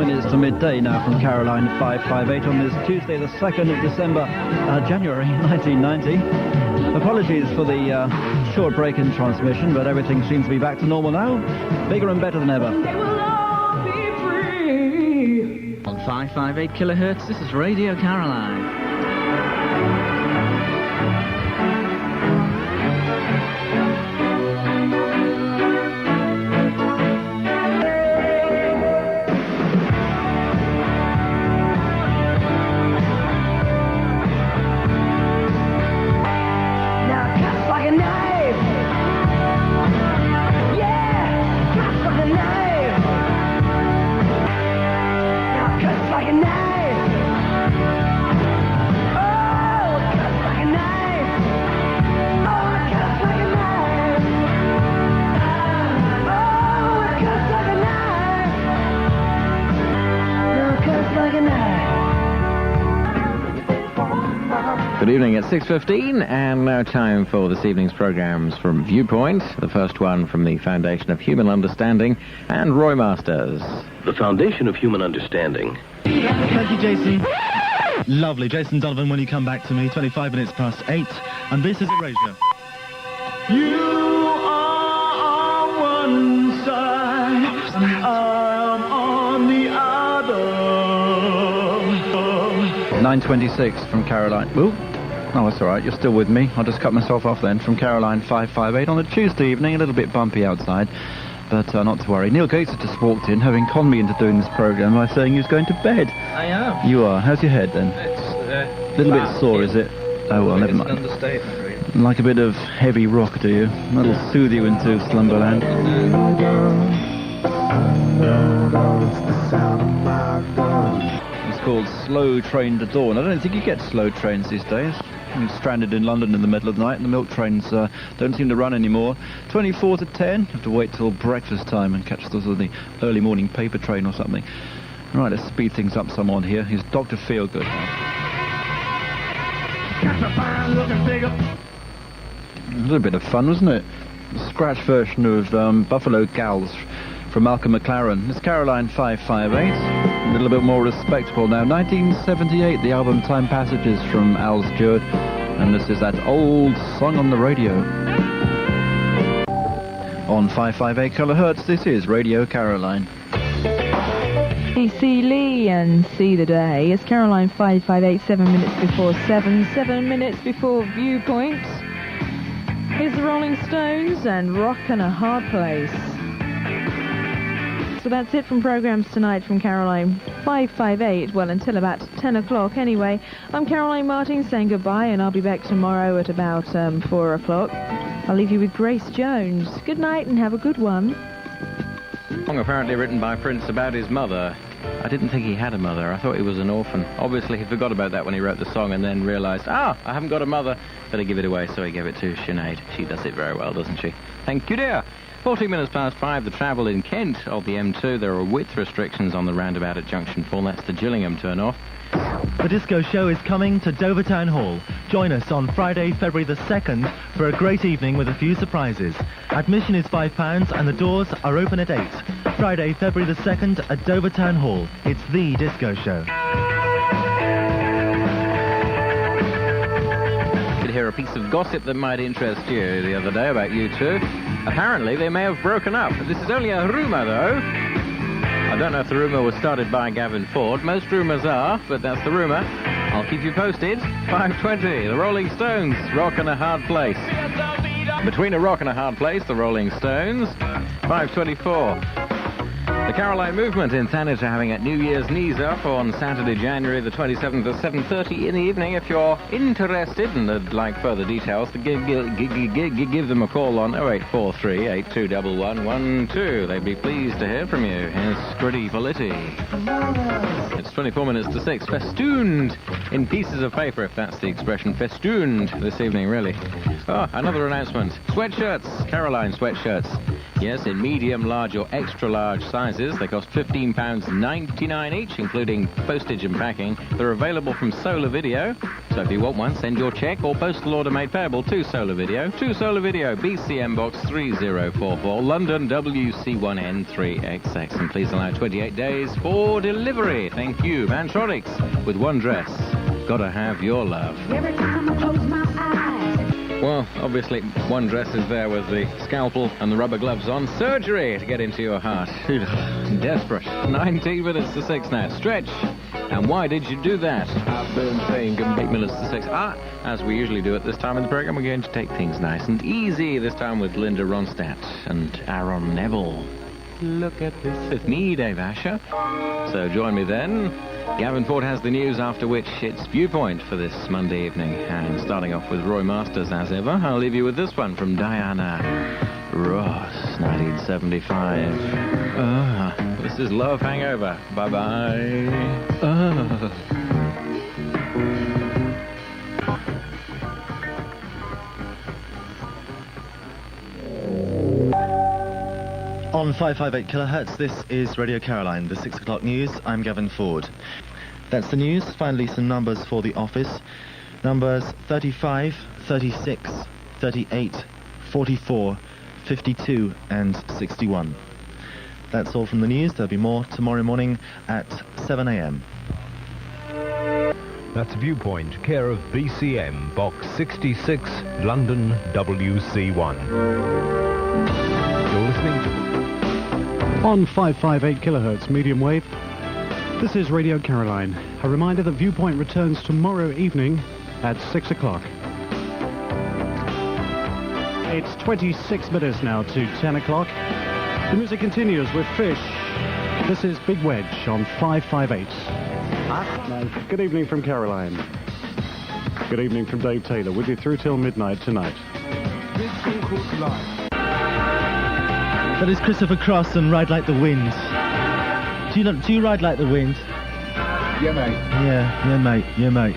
minutes to midday now from Caroline 558 on this Tuesday, the 2nd of December, January 1990. Apologies for the short break in transmission, but everything seems to be back to normal now. Bigger and better than ever. They will all be free. On 558 kilohertz, this is Radio Caroline. Good evening at 6:15, and now time for this evening's programmes from Viewpoint. The first one from the Foundation of Human Understanding and Roy Masters. The Foundation of Human Understanding. Thank you, Jason. Lovely. Jason Donovan, when you come back to me, 25 minutes past 8, and this is Erasure. You are on one side, I'm on the other. 9:26 from Caroline. Ooh. Oh, that's all right. You're still with me. I'll just cut myself off then from Caroline 558 on a Tuesday evening. A little bit bumpy outside, but not to worry. Niel Gates has just walked in, having conned me into doing this programme by saying he's going to bed. I am. You are. How's your head then? It's a little bit sore, is it? Oh, well, never mind. It's an understatement, really. Like a bit of heavy rock, do you? That'll soothe you into slumberland. It's called Slow Train to Dawn. I don't think you get slow trains these days. I'm stranded in London in the middle of the night, and the milk trains don't seem to run anymore. 24 to 10. Have to wait till breakfast time and catch the early morning paper train or something. Right, let's speed things up some on here. Here's Dr. Feelgood. A little bit of fun, wasn't it? A scratch version of Buffalo Gals from Malcolm McLaren. It's Caroline 558. A little bit more respectable now. 1978, the album Time Passages from Al Stewart. And this is that old song on the radio. On 558 kilohertz, this is Radio Caroline. AC Lee and See the Day. It's Caroline 558, 7 minutes before 7, 7 minutes before Viewpoint. Here's the Rolling Stones and Rockin' a Hard Place. So that's it from programmes tonight from Caroline 558, well, until about 10 o'clock anyway. I'm Caroline Martin saying goodbye, and I'll be back tomorrow at about 4 o'clock. I'll leave you with Grace Jones. Good night and have a good one. Song apparently written by Prince about his mother. I didn't think he had a mother. I thought he was an orphan. Obviously, he forgot about that when he wrote the song and then realised, I haven't got a mother. Better give it away, so he gave it to Sinead. She does it very well, doesn't she? Thank you, dear. 14 minutes past 5, the travel in Kent of the M2. There are width restrictions on the roundabout at Junction 4. That's the Gillingham turn-off. The disco show is coming to Dover Town Hall. Join us on Friday, February the 2nd for a great evening with a few surprises. Admission is £5 and the doors are open at 8. Friday, February the 2nd at Dover Town Hall. It's the disco show. I did hear a piece of gossip that might interest you the other day about you two. Apparently, they may have broken up. This is only a rumour, though. I don't know if the rumour was started by Gavin Ford. Most rumours are, but that's the rumour. I'll keep you posted. 5:20, the Rolling Stones, Rockin' a Hard Place. Between a rock and a hard place, the Rolling Stones. 5:24. The Caroline Movement in Thanet are having a New Year's Knees Up on Saturday, January the 27th at 7:30 in the evening. If you're interested and would like further details, give them a call on 0843 821112. They'd be pleased to hear from you. Here's Scritti Politti. It's 24 minutes to 6. Festooned in pieces of paper, if that's the expression. Festooned this evening, really. Oh, another announcement. Sweatshirts. Caroline sweatshirts. Yes, in medium, large or extra large sizes. They cost £15.99 each, including postage and packing. They're available from Solar Video. So if you want one, send your cheque or postal order made payable to Solar Video. To Solar Video, BCM Box 3044, London WC1N3XX. And please allow 28 days for delivery. Thank you. Mantronics with one dress. Gotta have your love. Every time I close my eyes. Well, obviously, one dress is there with the scalpel and the rubber gloves on. Surgery to get into your heart. Desperate. 19 minutes to 6 now. Stretch. And why did you do that? I've been saying 8 minutes to 6. As we usually do at this time in the programme, we're going to take things nice and easy. This time with Linda Ronstadt and Aaron Neville. Look at this. With me, Dave Asher. So join me then. Gavin Ford has the news, after which it's Viewpoint for this Monday evening. And starting off with Roy Masters, as ever, I'll leave you with this one from Diana Ross, 1975. This is Love Hangover. Bye-bye. On 558 kilohertz, this is Radio Caroline, the 6 o'clock news. I'm Gavin Ford. That's the news. Finally, some numbers for the office. Numbers 35, 36, 38, 44, 52 and 61. That's all from the news. There'll be more tomorrow morning at 7 a.m. That's Viewpoint, care of BCM, Box 66, London WC1. You're listening to... On 558 kilohertz medium wave, this is Radio Caroline. A reminder that Viewpoint returns tomorrow evening at 6 o'clock. It's 26 minutes now to 10 o'clock. The music continues with Fish. This is Big Wedge on 558. Good evening from Caroline. Good evening from Dave Taylor, with you through till midnight tonight. That is Christopher Cross and Ride Like the Wind. Do you ride like the wind? Yeah, mate. Yeah, mate.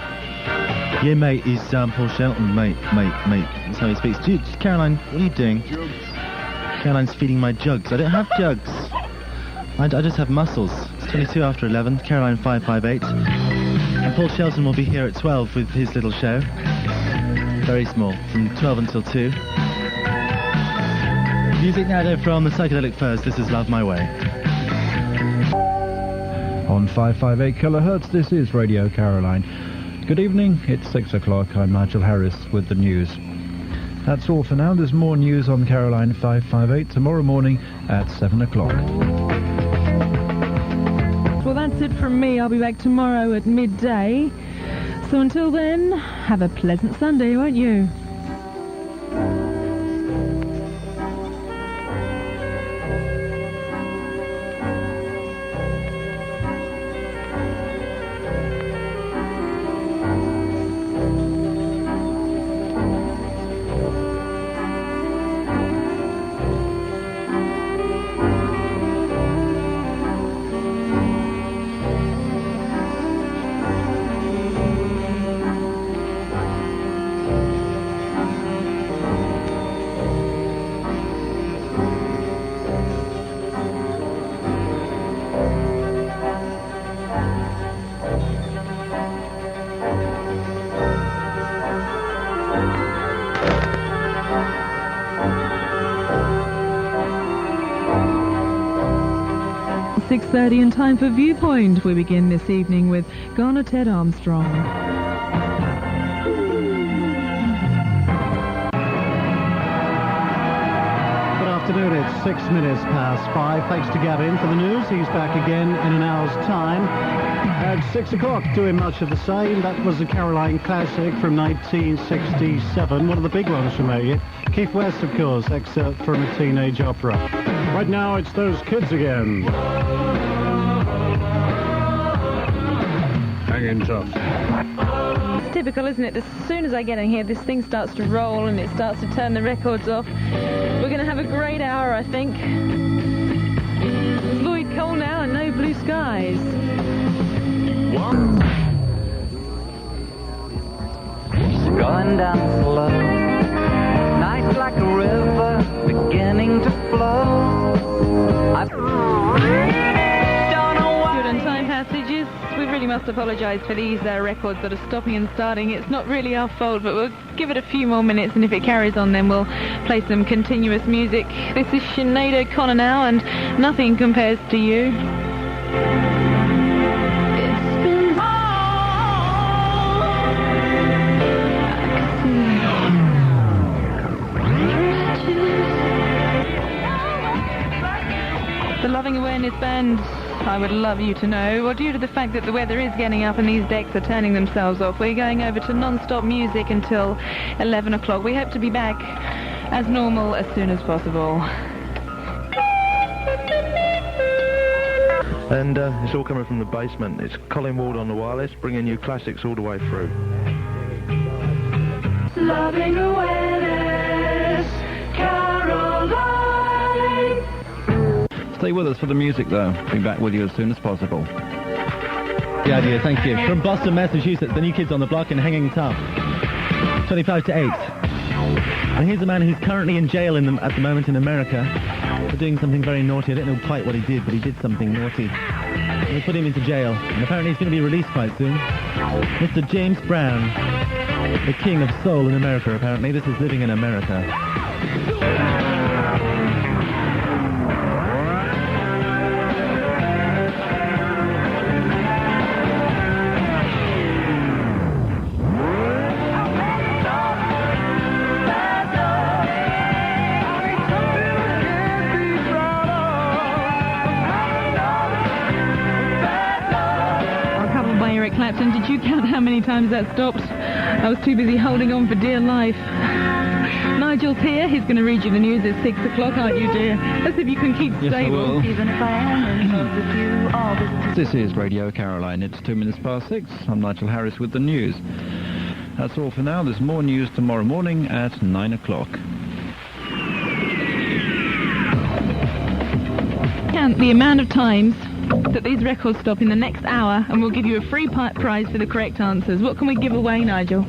Yeah, mate is Paul Shelton, mate. That's how he speaks. Caroline, what are you doing? Jugs. Caroline's feeding my jugs. I don't have jugs. I just have muscles. It's 22 after 11, Caroline 558. And Paul Shelton will be here at 12 with his little show. Very small, from 12 until 2. Music now though from the Psychedelic Furs. This is Love My Way. On 558 kilohertz, this is Radio Caroline. Good evening, it's 6 o'clock. I'm Nigel Harris with the news. That's all for now. There's more news on Caroline 558 tomorrow morning at 7 o'clock. Well, that's it from me. I'll be back tomorrow at midday. So until then, have a pleasant Sunday, won't you? .30 and time for Viewpoint. We begin this evening with Garner Ted Armstrong. Good afternoon, it's 6 minutes past 5. Thanks to Gavin for the news. He's back again in an hour's time. At 6 o'clock, doing much of the same. That was a Caroline classic from 1967. One of the big ones from there. Keith West, of course, excerpt from a teenage opera. Right now, it's those kids again. Hanging tough. It's typical, isn't it? As soon as I get in here, this thing starts to roll and it starts to turn the records off. We're going to have a great hour, I think. It's Lloyd Cole now and No Blue Skies. It's going down slow. Night like a river beginning to flow. really must apologise for these records that are stopping and starting. It's not really our fault, but we'll give it a few more minutes, and if it carries on, then we'll play some continuous music. This is Sinead O'Connor now, and Nothing Compares to You. The Loving Awareness Band, I would love you to know, well, due to the fact that the weather is getting up and these decks are turning themselves off, we're going over to non-stop music until 11 o'clock. We hope to be back as normal as soon as possible. And it's all coming from the basement. It's Colin Ward on the wireless, bringing you classics all the way through. Loving Awareness, Caroline. Stay with us for the music, though. Be back with you as soon as possible. The idea, thank you. From Boston, Massachusetts, the New Kids on the Block and Hanging Tough. 25 to 8. And here's a man who's currently in jail at the moment in America for doing something very naughty. I don't know quite what he did, but he did something naughty. They put him into jail, and apparently he's going to be released quite soon. Mr. James Brown, the king of soul in America, apparently. This is Living in America. And did you count how many times that stopped? I was too busy holding on for dear life. Nigel's here. He's going to read you the news at 6 o'clock, aren't you, dear? Let's see if you can keep Yes, stable. I will. Even if I am in love with you, all this This is Radio Caroline. It's 2 minutes past 6. I'm Nigel Harris with the news. That's all for now. There's more news tomorrow morning at 9 o'clock. Count the amount of times that these records stop in the next hour, and we'll give you a free prize for the correct answers. What can we give away, Nigel?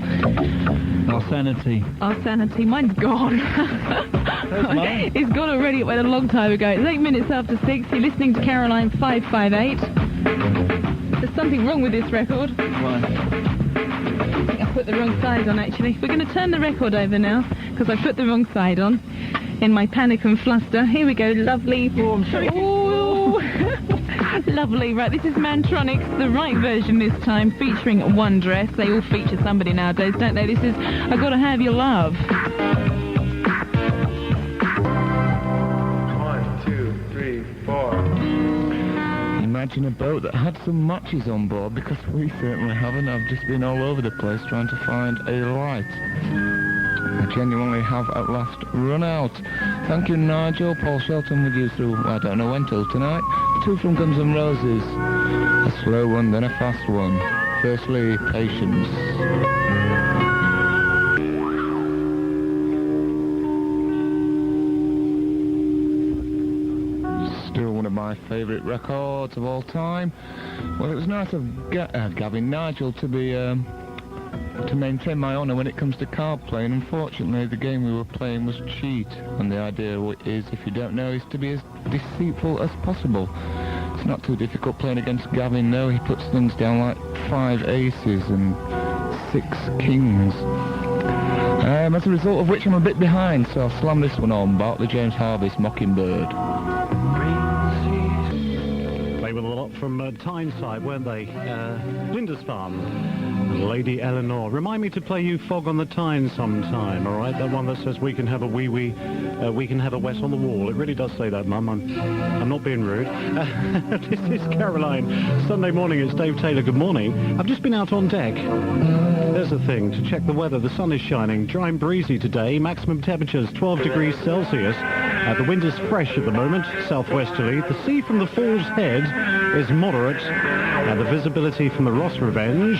Our sanity. Our sanity. Mine's gone. It's gone already. It went a long time ago. It's 8 minutes after 6. You're listening to Caroline 558. There's something wrong with this record. Why? I think I put the wrong side on, actually. We're going to turn the record over now, because I put the wrong side on in my panic and fluster. Here we go. Lovely. Oh, I'm sorry. Oh. Lovely. Right, this is Mantronics, the right version this time, featuring One Dress. They all feature somebody nowadays, don't they? This is I Gotta Have Your Love. 1, 2, 3, 4. Imagine a boat that had some matches on board, because we certainly haven't. I've just been all over the place trying to find a light. I genuinely have at last run out. Thank you, Nigel. Paul Shelton with you through, I don't know when till tonight. 2 from Guns N' Roses. A slow one, then a fast one. Firstly, Patience. Still one of my favourite records of all time. Well, it was nice of Gavin Nigel to be... to maintain my honour when it comes to card playing. Unfortunately, the game we were playing was cheat, and the idea is, if you don't know, is to be as deceitful as possible. It's not too difficult playing against Gavin, though. He puts things down like 5 aces and 6 kings. As a result of which I'm a bit behind, so I'll slam this one on, Bartley James Harvey's Mockingbird. They were a lot from Tyneside, weren't they? Lindisfarne. Lady Eleanor. Remind me to play you Fog on the Tyne sometime, all right? That one that says we can have a wee-wee, we can have a wet on the wall. It really does say that, Mum. I'm not being rude. This is Caroline. Sunday morning, it's Dave Taylor. Good morning. I've just been out on deck. There's a thing to check the weather. The sun is shining. Dry and breezy today. Maximum temperatures 12 degrees Celsius. The wind is fresh at the moment, southwesterly. The sea from the Falls Head is moderate. The visibility from the Ross Revenge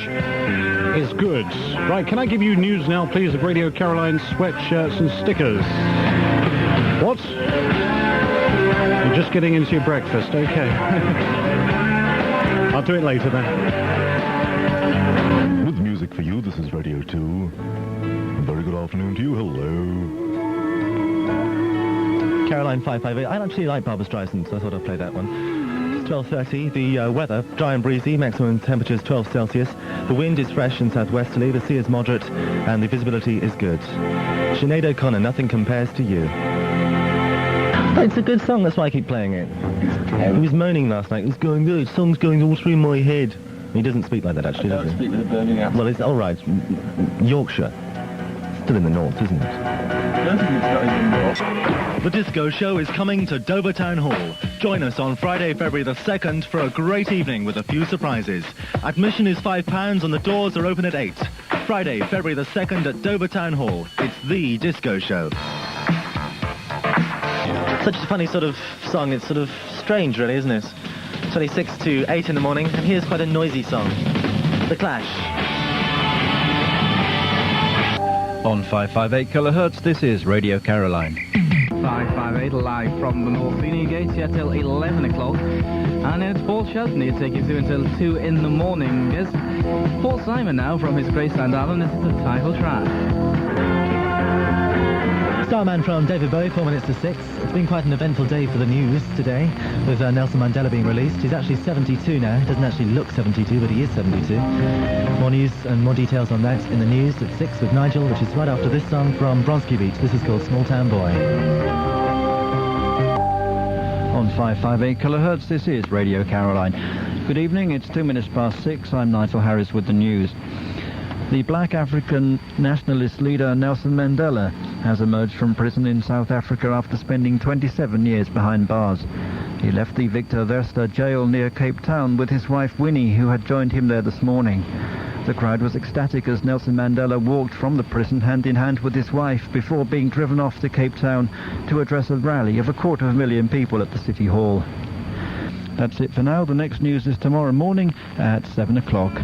is good. Right, can I give you news now, please, of Radio Caroline sweatshirts and stickers? What? You're just getting into your breakfast, okay. I'll do it later then. With music for you, this is Radio 2. Very good afternoon to you, hello. Caroline 558. I actually like Barbra Streisand, so I thought I'd play that one. 12:30. The weather, dry and breezy, maximum temperatures 12 Celsius. The wind is fresh and southwesterly, the sea is moderate, and the visibility is good. Sinead O'Connor, Nothing Compares to You. It's a good song, that's why I keep playing it. He was moaning last night. It's going good. Song's going all through my head. He doesn't speak like that, actually, does he? Speak with a burning accent. Well, it's all right. Yorkshire. Still in the north, isn't it? The Disco Show is coming to Dover Town Hall. Join us on Friday, February the 2nd for a great evening with a few surprises. Admission is £5 and the doors are open at 8. Friday, February the 2nd at Dover Town Hall. It's the Disco Show. Such a funny sort of song. It's sort of strange, really, isn't it? 26 to 8 in the morning, and here's quite a noisy song. The Clash. On 558 kilohertz, this is Radio Caroline. 558 live from the North Sea, Niel Gates here till 11 o'clock. And it's Paul Shelton here to take you through until 2 in the morning. Yes, Paul Simon now from his Graceland album. This is the title track. Starman from David Bowie, 4 minutes to 6. It's been quite an eventful day for the news today, with Nelson Mandela being released. He's actually 72 now. He doesn't actually look 72, but he is 72. More news and more details on that in the news at 6 with Nigel, which is right after this song from Bronski Beach. This is called Small Town Boy. On 558 kilohertz, this is Radio Caroline. Good evening, it's 2 minutes past 6. I'm Nigel Harris with the news. The black African nationalist leader Nelson Mandela has emerged from prison in South Africa after spending 27 years behind bars. He left the Victor Verster jail near Cape Town with his wife Winnie, who had joined him there this morning. The crowd was ecstatic as Nelson Mandela walked from the prison hand in hand with his wife before being driven off to Cape Town to address a rally of 250,000 people at the City Hall. That's it for now. The next news is tomorrow morning at 7 o'clock.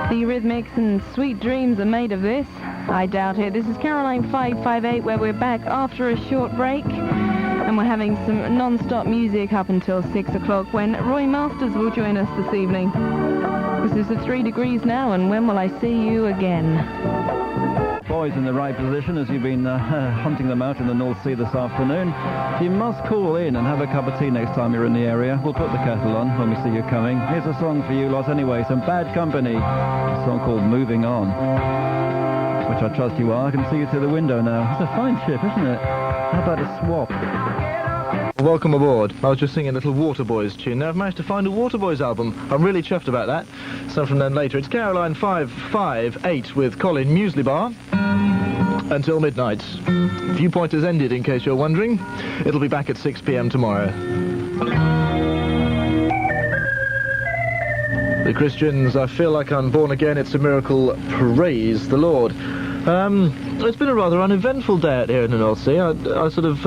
The Rhythmics and Sweet Dreams are made of this. I doubt it. This is Caroline 558, where we're back after a short break. And we're having some non-stop music up until 6 o'clock when Roy Masters will join us this evening. This is the 3 degrees now, and when will I see you again? Boys in the right position as you've been hunting them out in the North Sea this afternoon. You must call in and have a cup of tea next time you're in the area. We'll put the kettle on when we see you coming. Here's a song for you lot anyway, some Bad Company. A song called Moving On, which I trust you are. I can see you through the window now. It's a fine ship, isn't it? How about a swap? Welcome aboard. I was just singing a little Waterboys tune. Now I've managed to find a Waterboys album. I'm really chuffed about that. Some from them later. It's Caroline 558 with Colin Musliebar until midnight. Viewpoint has ended, in case you're wondering. It'll be back at 6 p.m. tomorrow. The Christians, I feel like I'm born again. It's a miracle. Praise the Lord. It's been a rather uneventful day out here in the North Sea. I sort of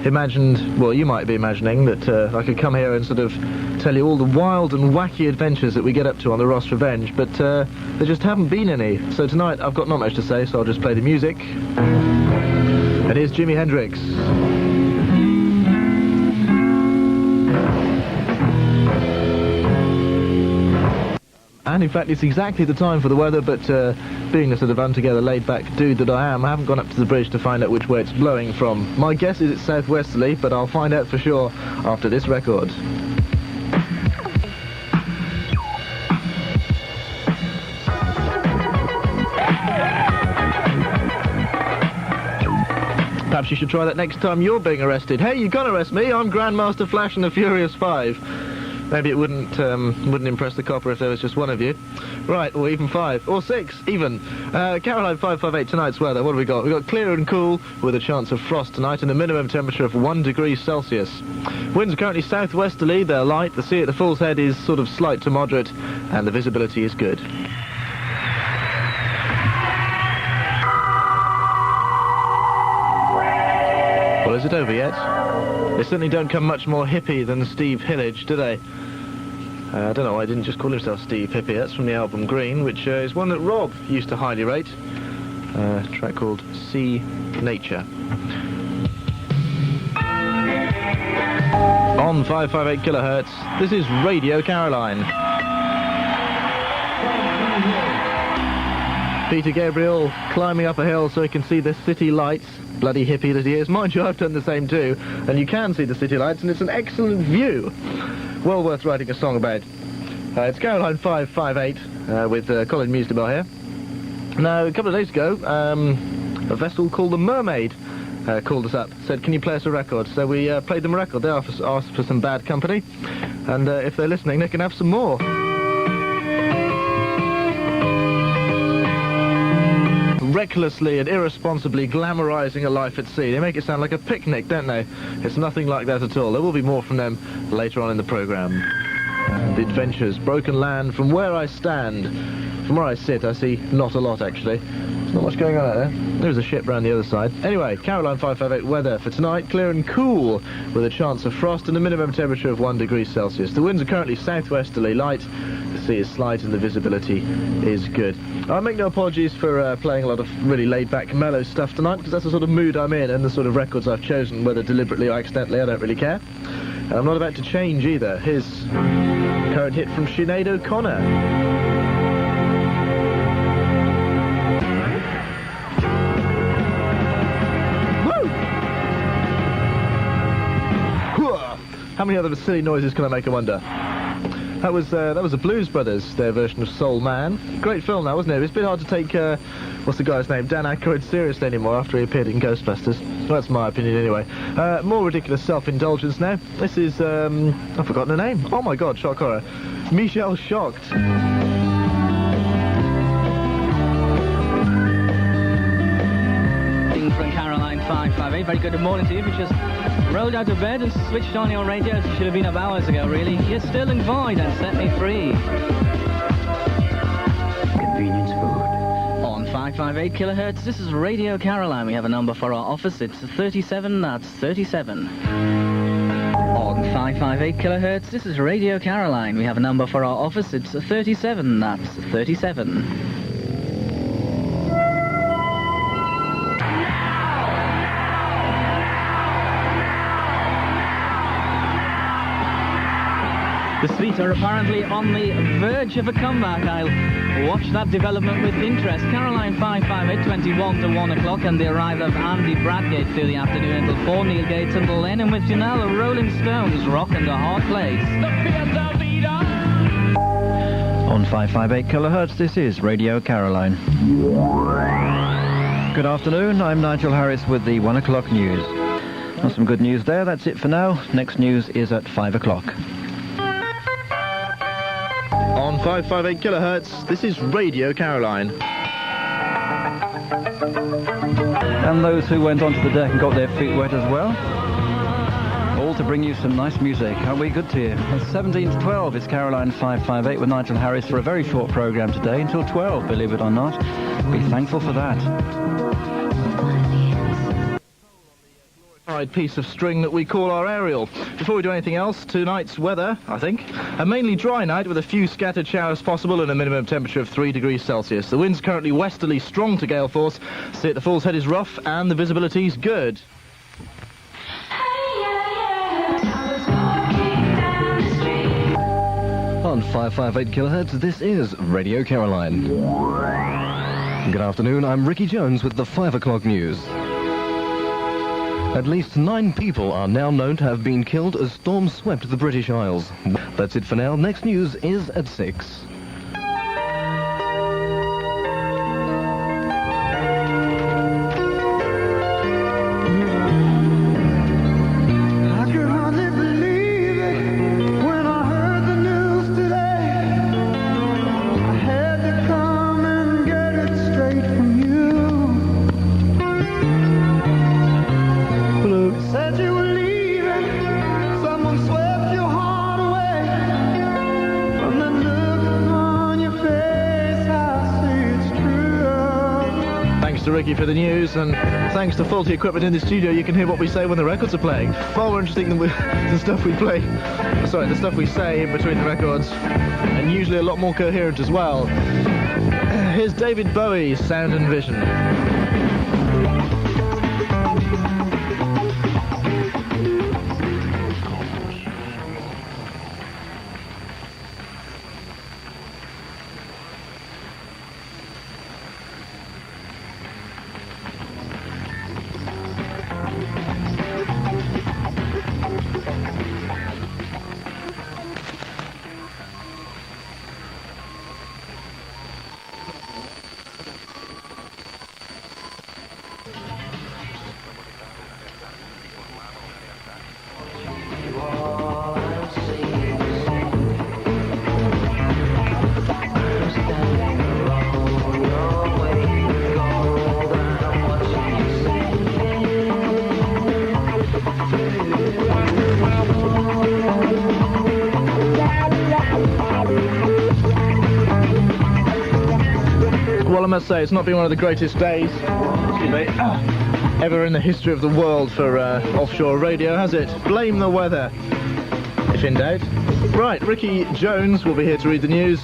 imagined, well, you might be imagining that I could come here and sort of tell you all the wild and wacky adventures that we get up to on the Ross Revenge, but there just haven't been any. So tonight I've got not much to say, so I'll just play the music. And here's Jimi Hendrix. And in fact, it's exactly the time for the weather, but being the sort of untogether, laid-back dude that I am, I haven't gone up to the bridge to find out which way it's blowing from. My guess is it's southwesterly, but I'll find out for sure after this record. Perhaps you should try that next time you're being arrested. Hey, you can't arrest me, I'm Grandmaster Flash and the Furious 5. Maybe it wouldn't impress the copper if there was just one of you. Right, or even 5, or 6, even. Caroline 558, tonight's weather, what have we got? We've got clear and cool, with a chance of frost tonight, and a minimum temperature of 1 degree Celsius. Winds are currently southwesterly, they're light, the sea at the Fool's Head is sort of slight to moderate, and the visibility is good. Well, is it over yet? They certainly don't come much more hippie than Steve Hillage, do they? I don't know why I didn't just call himself Steve Hippy. That's from the album Green, which is one that Rob used to highly rate. A track called Sea Nature. On 558 kilohertz, this is Radio Caroline. Peter Gabriel climbing up a hill so he can see the city lights. Bloody hippie that he is. Mind you, I've done the same too. And you can see the city lights, and it's an excellent view. Well worth writing a song about. It's Caroline 558 with Colin Musliebar here. Now, a couple of days ago, a vessel called the Mermaid called us up, said, can you play us a record? So we played them a record. They asked for some bad company, and if they're listening, they can have some more. Recklessly and irresponsibly glamorising a life at sea. They make it sound like a picnic, don't they? It's nothing like that at all. There will be more from them later on in the programme. The adventures, broken land, from where I stand. From where I sit, I see not a lot, actually. There's not much going on out there. There's a ship round the other side. Anyway, Caroline 558 weather for tonight, clear and cool, with a chance of frost and a minimum temperature of 1 degree Celsius. The winds are currently southwesterly light. The sea is slight and the visibility is good. I make no apologies for playing a lot of really laid-back, mellow stuff tonight, because that's the sort of mood I'm in and the sort of records I've chosen, whether deliberately or accidentally, I don't really care. And I'm not about to change either. Here's current hit from Sinead O'Connor. How many other silly noises can I make, I wonder? That was the Blues Brothers, their version of Soul Man. Great film now, wasn't it? It's a bit hard to take, what's the guy's name, Dan Aykroyd seriously anymore after he appeared in Ghostbusters. Well, that's my opinion anyway. More ridiculous self-indulgence now. This is, I've forgotten the name. Oh my god, shock horror. Michelle Shocked. From Caroline 558, very good morning to you. We just rolled out of bed and switched on your radio. It should have been up hours ago, really. You're still in void and set me free. Convenience food. On 558 kilohertz, this is Radio Caroline. We have a number for our office. It's 37, that's 37. On 558 kilohertz, this is Radio Caroline. We have a number for our office. It's 37, that's 37. The Sweets are apparently on the verge of a comeback. I'll watch that development with interest. Caroline 558, 21 to 1 o'clock, and the arrival of Andy Bradgate through the afternoon until 4. Niel Gates and Lennon with Janelle, the Rolling Stones, rocking the hard place. On 558 kilohertz, this is Radio Caroline. Good afternoon, I'm Nigel Harris with the 1 o'clock news. Well, some good news there. That's it for now. Next news is at 5 o'clock. On 558 kilohertz, this is Radio Caroline. And those who went onto the deck and got their feet wet as well. All to bring you some nice music. Aren't we good to you? It's 17 to 12. It's Caroline 558 with Nigel Harris for a very short programme today, until 12, believe it or not. Be thankful for that. Piece of string that we call our aerial. Before we do anything else, tonight's weather, I think, a mainly dry night with a few scattered showers possible and a minimum temperature of 3 degrees Celsius. The wind's currently westerly, strong to gale force. See, the Falls Head is rough and the visibility's good. On 558 kilohertz, this is Radio Caroline. Good afternoon, I'm Ricky Jones with the 5 o'clock news. At least 9 people are now known to have been killed as storms swept the British Isles. That's it for now. Next news is at 6. Ricky for the news, and thanks to faulty equipment in the studio, you can hear what we say when the records are playing. Far more interesting than the stuff we play. Sorry, the stuff we say in between the records, and usually a lot more coherent as well. Here's David Bowie's Sound and Vision. must say, it's not been one of the greatest days ever in the history of the world for offshore radio, has it? Blame the weather, if in doubt. Right, Ricky Jones will be here to read the news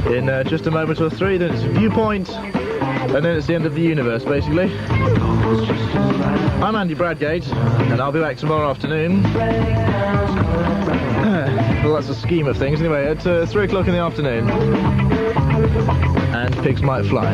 in just a moment or three. Then it's Viewpoint, and then it's the end of the universe, basically. I'm Andy Bradgate, and I'll be back tomorrow afternoon. Well, that's a scheme of things. Anyway, at 3 o'clock in the afternoon. And pigs might fly.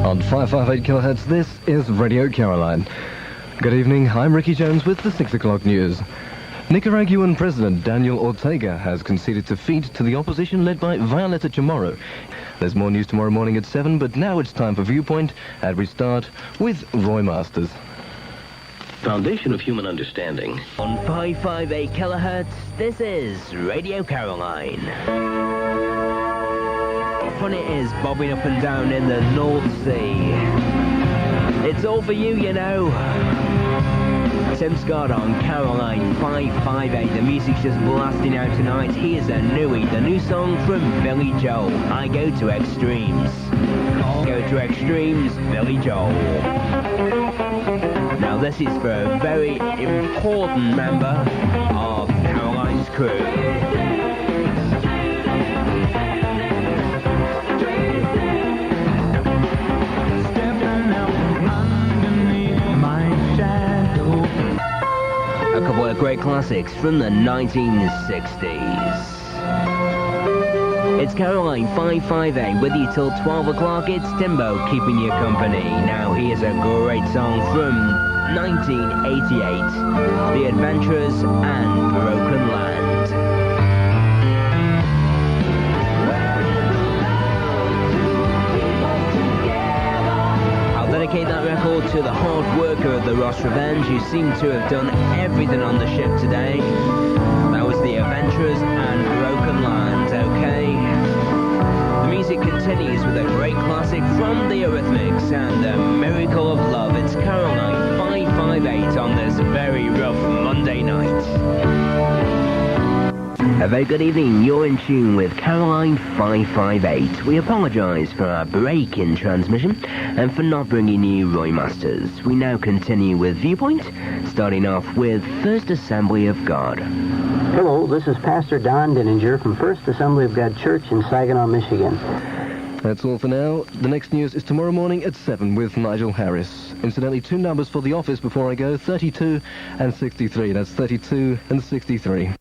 On 558 kHz, this is Radio Caroline. Good evening, I'm Ricky Jones with the 6 o'clock news. Nicaraguan President Daniel Ortega has conceded defeat to the opposition led by Violeta Chamorro. There's more news tomorrow morning at 7, but now it's time for Viewpoint, and we start with Roy Masters. Foundation of human understanding. On 558 kHz, this is Radio Caroline. Fun it is bobbing up and down in the North Sea. It's all for you, you know. Tim Scott on Caroline 558. The music's just blasting out tonight. Here's a newie, the new song from Billy Joel. I go to extremes. Go to extremes, Billy Joel. Now this is for a very important member of Caroline's crew. A couple of great classics from the 1960s. It's Caroline 558 with you till 12 o'clock. It's Timbo keeping you company. Now here's a great song from 1988, The Adventurers and Broken Land. Dedicate that record to the hard worker of the Ross Revenge, who seemed to have done everything on the ship today. That was the Adventurers and Broken Land, okay? The music continues with a great classic from the Eurythmics and the Miracle of Love. It's Caroline 558 on this very rough Monday night. A very good evening, you're in tune with Caroline 558. We apologise for our break in transmission and for not bringing you Roy Masters. We now continue with Viewpoint, starting off with First Assembly of God. Hello, this is Pastor Don Denninger from First Assembly of God Church in Saginaw, Michigan. That's all for now. The next news is tomorrow morning at 7 with Nigel Harris. Incidentally, 2 numbers for the office before I go, 32 and 63. That's 32 and 63.